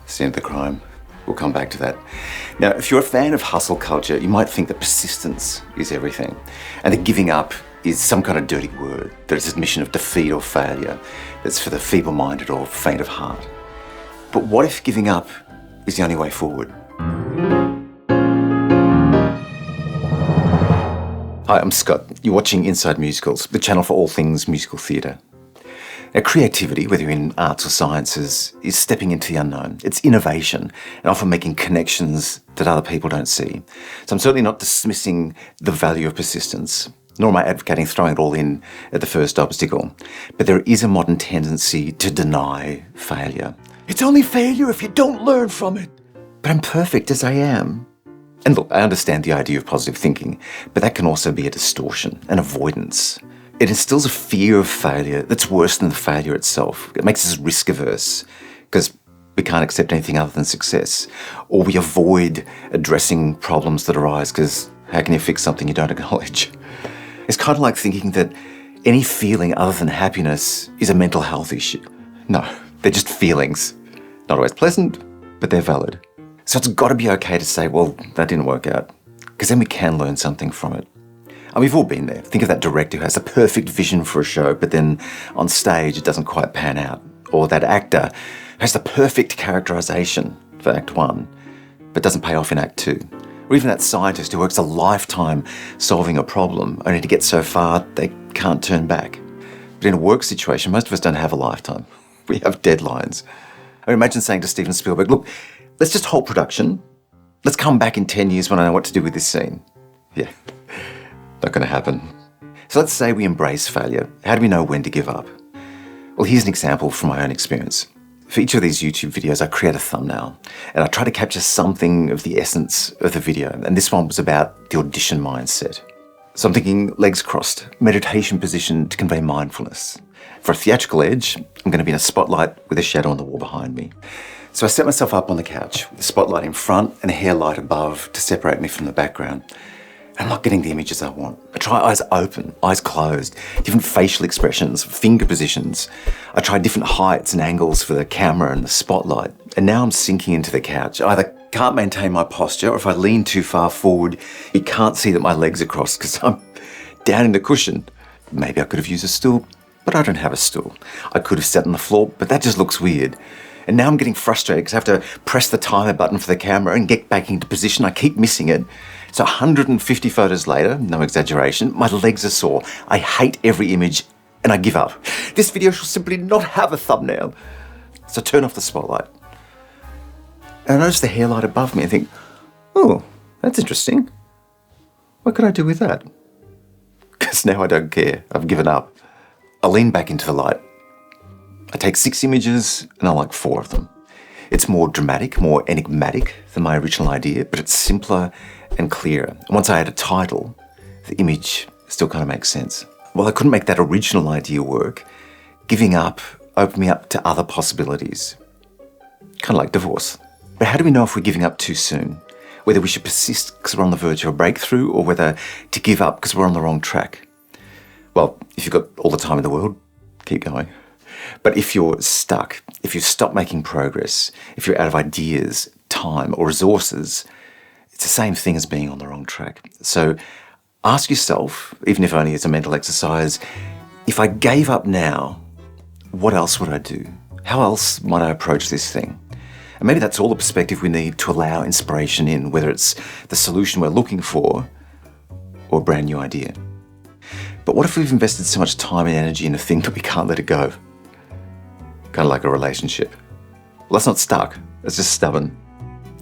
Scene of the crime. We'll come back to that. Now, if you're a fan of hustle culture, you might think that persistence is everything, and that giving up is some kind of dirty word, that it's admission of defeat or failure, that's for the feeble-minded or faint of heart. But what if giving up is the only way forward? Hi, I'm Scott. You're watching Inside Musicals, the channel for all things musical theatre. Now, creativity, whether you're in arts or sciences, is stepping into the unknown. It's innovation and often making connections that other people don't see. So I'm certainly not dismissing the value of persistence, nor am I advocating throwing it all in at the first obstacle. But there is a modern tendency to deny failure. It's only failure if you don't learn from it. But I'm perfect as I am. And look, I understand the idea of positive thinking, but that can also be a distortion, an avoidance. It instills a fear of failure that's worse than the failure itself. It makes us risk averse because we can't accept anything other than success. Or we avoid addressing problems that arise because how can you fix something you don't acknowledge? It's kind of like thinking that any feeling other than happiness is a mental health issue. No, they're just feelings. Not always pleasant, but they're valid. So it's got to be okay to say, well, that didn't work out, because then we can learn something from it. And we've all been there. Think of that director who has a perfect vision for a show, but then on stage it doesn't quite pan out. Or that actor who has the perfect characterization for Act 1, but doesn't pay off in Act 2. Or even that scientist who works a lifetime solving a problem, only to get so far they can't turn back. But in a work situation, most of us don't have a lifetime. We have deadlines. I imagine saying to Steven Spielberg, look, let's just halt production. Let's come back in 10 years when I know what to do with this scene. Yeah, not going to happen. So let's say we embrace failure. How do we know when to give up? Well, here's an example from my own experience. For each of these YouTube videos, I create a thumbnail and I try to capture something of the essence of the video. And this one was about the audition mindset. So I'm thinking legs crossed, meditation position to convey mindfulness. For a theatrical edge, I'm going to be in a spotlight with a shadow on the wall behind me. So I set myself up on the couch, with the spotlight in front and a hair light above to separate me from the background. I'm not getting the images I want. I try eyes open, eyes closed, different facial expressions, finger positions. I try different heights and angles for the camera and the spotlight. And now I'm sinking into the couch. I either can't maintain my posture, or if I lean too far forward, you can't see that my legs are crossed because I'm down in the cushion. Maybe I could have used a stool, but I don't have a stool. I could have sat on the floor, but that just looks weird. And now I'm getting frustrated because I have to press the timer button for the camera and get back into position. I keep missing it. So 150 photos later, no exaggeration, my legs are sore. I hate every image and I give up. This video shall simply not have a thumbnail. So turn off the spotlight. And I notice the hair light above me and think, oh, that's interesting. What could I do with that? Because now I don't care. I've given up. I lean back into the light. I take 6 images and I like 4 of them. It's more dramatic, more enigmatic than my original idea, but it's simpler and clearer. And once I add a title, the image still kind of makes sense. While I couldn't make that original idea work, giving up opened me up to other possibilities. Kind of like divorce. But how do we know if we're giving up too soon? Whether we should persist because we're on the verge of a breakthrough, or whether to give up because we're on the wrong track? Well, if you've got all the time in the world, keep going. But if you're stuck, if you stop making progress, if you're out of ideas, time, or resources, it's the same thing as being on the wrong track. So ask yourself, even if only as a mental exercise, if I gave up now, what else would I do? How else might I approach this thing? And maybe that's all the perspective we need to allow inspiration in, whether it's the solution we're looking for or a brand new idea. But what if we've invested so much time and energy in a thing that we can't let it go? Kind of like a relationship. Well, that's not stuck, it's just stubborn.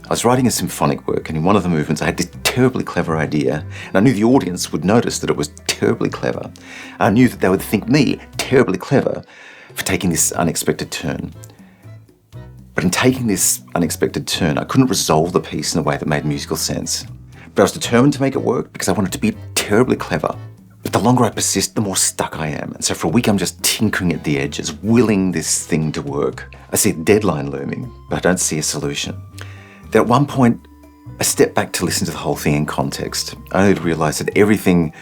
I was writing a symphonic work, and in one of the movements I had this terribly clever idea, and I knew the audience would notice that it was terribly clever. I knew that they would think me terribly clever for taking this unexpected turn. But in taking this unexpected turn, I couldn't resolve the piece in a way that made musical sense. But I was determined to make it work because I wanted to be terribly clever. But the longer I persist, the more stuck I am. And so for a week, I'm just tinkering at the edges, willing this thing to work. I see a deadline looming, but I don't see a solution. Then at one point, I stepped back to listen to the whole thing in context, only to realise that everything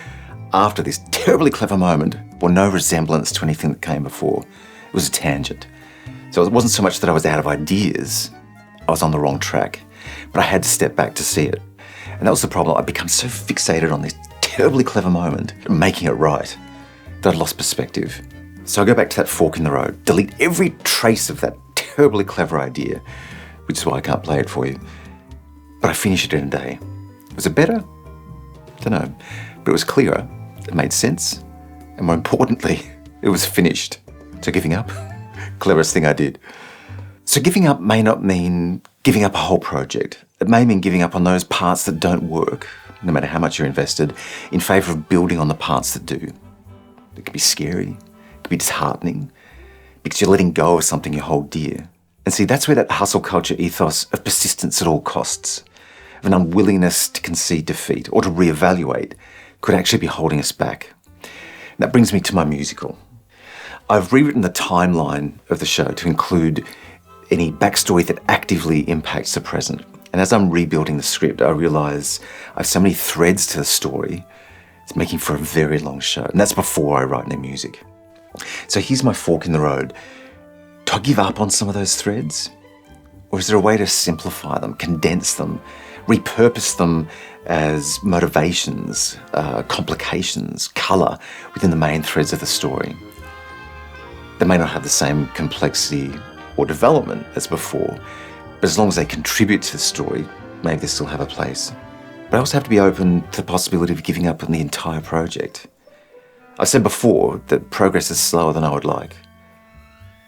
after this terribly clever moment bore no resemblance to anything that came before. It was a tangent. So it wasn't so much that I was out of ideas, I was on the wrong track, but I had to step back to see it. And that was the problem. I'd become so fixated on this terribly clever moment, making it right, that I'd lost perspective. So I go back to that fork in the road, delete every trace of that terribly clever idea, which is why I can't play it for you. But I finished it in a day. Was it better? Don't know. But it was clearer, it made sense, and more importantly, it was finished. So giving up? Cleverest thing I did. So giving up may not mean giving up a whole project. It may mean giving up on those parts that don't work, no matter how much you're invested, in favour of building on the parts that do. It can be scary, it can be disheartening, because you're letting go of something you hold dear. And see, that's where that hustle culture ethos of persistence at all costs, of an unwillingness to concede defeat or to reevaluate, could actually be holding us back. And that brings me to my musical. I've rewritten the timeline of the show to include any backstory that actively impacts the present. And as I'm rebuilding the script, I realise I have so many threads to the story, it's making for a very long show. And that's before I write new music. So here's my fork in the road. Do I give up on some of those threads? Or is there a way to simplify them, condense them, repurpose them as motivations, complications, colour within the main threads of the story? They may not have the same complexity or development as before, but as long as they contribute to the story, maybe they still have a place. But I also have to be open to the possibility of giving up on the entire project. I said before that progress is slower than I would like.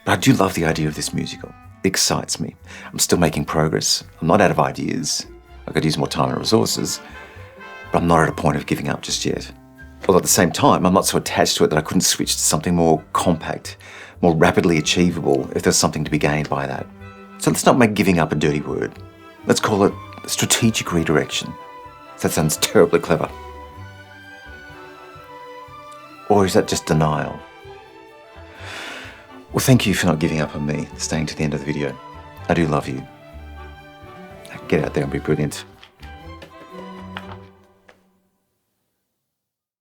But I do love the idea of this musical. It excites me. I'm still making progress. I'm not out of ideas. I could use more time and resources, but I'm not at a point of giving up just yet. Although at the same time, I'm not so attached to it that I couldn't switch to something more compact, more rapidly achievable if there's something to be gained by that. So let's not make giving up a dirty word. Let's call it strategic redirection. That sounds terribly clever. Or is that just denial? Well, thank you for not giving up on me, staying to the end of the video. I do love you. Get out there and be brilliant.